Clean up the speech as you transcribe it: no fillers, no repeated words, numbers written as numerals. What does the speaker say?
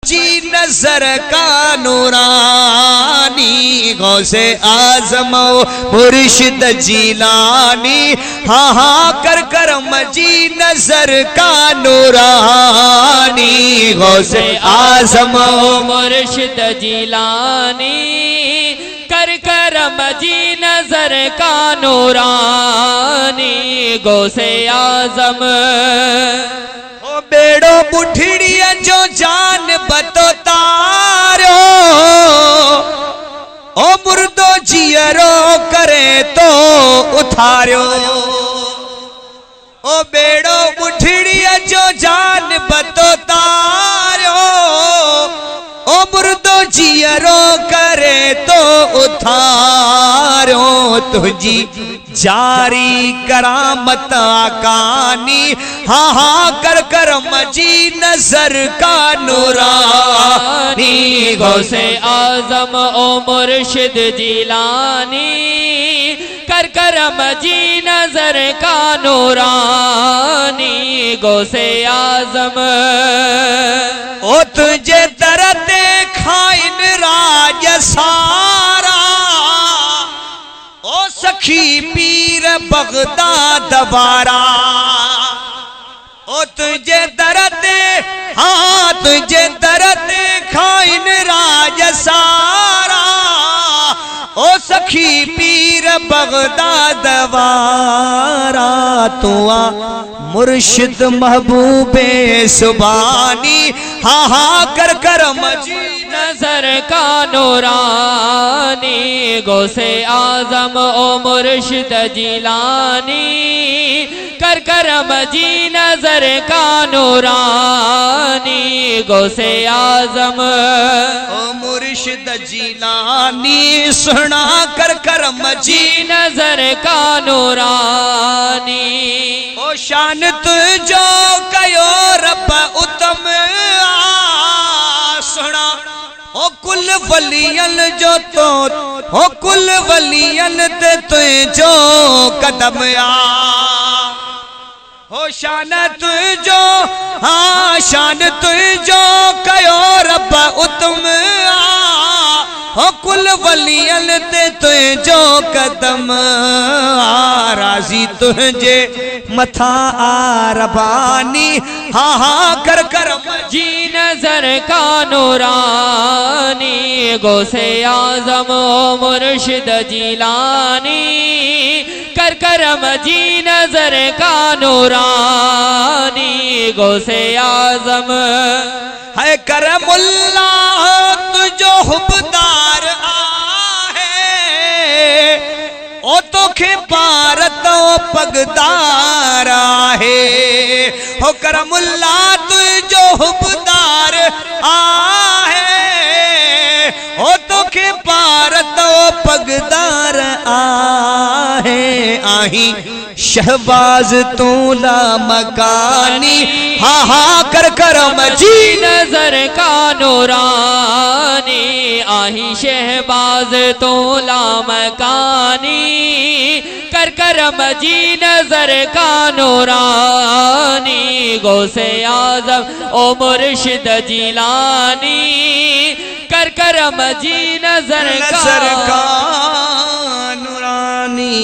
जी नजर का नूरानी गौसे आजम मुर्शिद जिलानी हाँ हाँ कर कर मजी नजर का नूरानी गौसे आजम मुर्शिद जिलानी कर कर मजी नजर का नूरानी गौसे आजम बेड़ो बुठड़िया जो जान बतो तारो ओ मुर्दो जियरो करे तो उठारो ओ बेड़ो बुठड़िया जो जान बतो तारो ओ मुर्दो जियरो करे तो उठारो तुझी जारी करामत आकानी हाँ हाँ कर कर मजी नजर का नूरानी गौसे आजम ओ मुर्शिद जिलानी कर कर मजी नजर का नूरानी गौसे आजम ओ तुझे दरते खाइन राज सारा ओ सखी पीर बगदाद बारा ओ तुझे दरते हाँ तुझे दरते खाइन राज सारा ओ सखी पीर बगदाद वारा तुआ मुर्शिद महबूबे सुबानी हाँ हाँ कर कर मजी नजर का नूरानी गौसे आजम ओ मुर्शिद जिलानी कर कर मजी नजर का नूरानी गौसे आजम ओ मुर्शिद जिलानी सुना कर कर मजी नजर का नूरानी ओ शान तुझो कयो रब उत्तम सुना ओ कुल वलियन जो तो ओ कुल वलियन ते तुझो कदम आ हो शान तुझो हाँ शान तुझो कयो रब उत्तम आ हो कुल वलियन ते तुझो कदम आ राजी तुझे मथा आ रबानी हाँ हाँ कर कर जी नजर का नूरानी गौसे आजम ओ मुर्शिद जिलानी कर कर मजी नजर का नूरानी गौसे आजम है करमुल्ला तुझो हुबदार आहे ओ तोखे पार तो पगदार आहे हो करमुल्ला तुझो हुबदार आहे ओ तोखे पार तो पगदार आहे आही शहबाज तूला मकानी हाँ हाँ कर कर मजी नजर का नूरानी आही शहबाज तोला मकानी कर कर मजी नजर का नूरानी गौसे आजम ओ मुर्शिद जिलानी कर कर मजी नजर का नूरानी।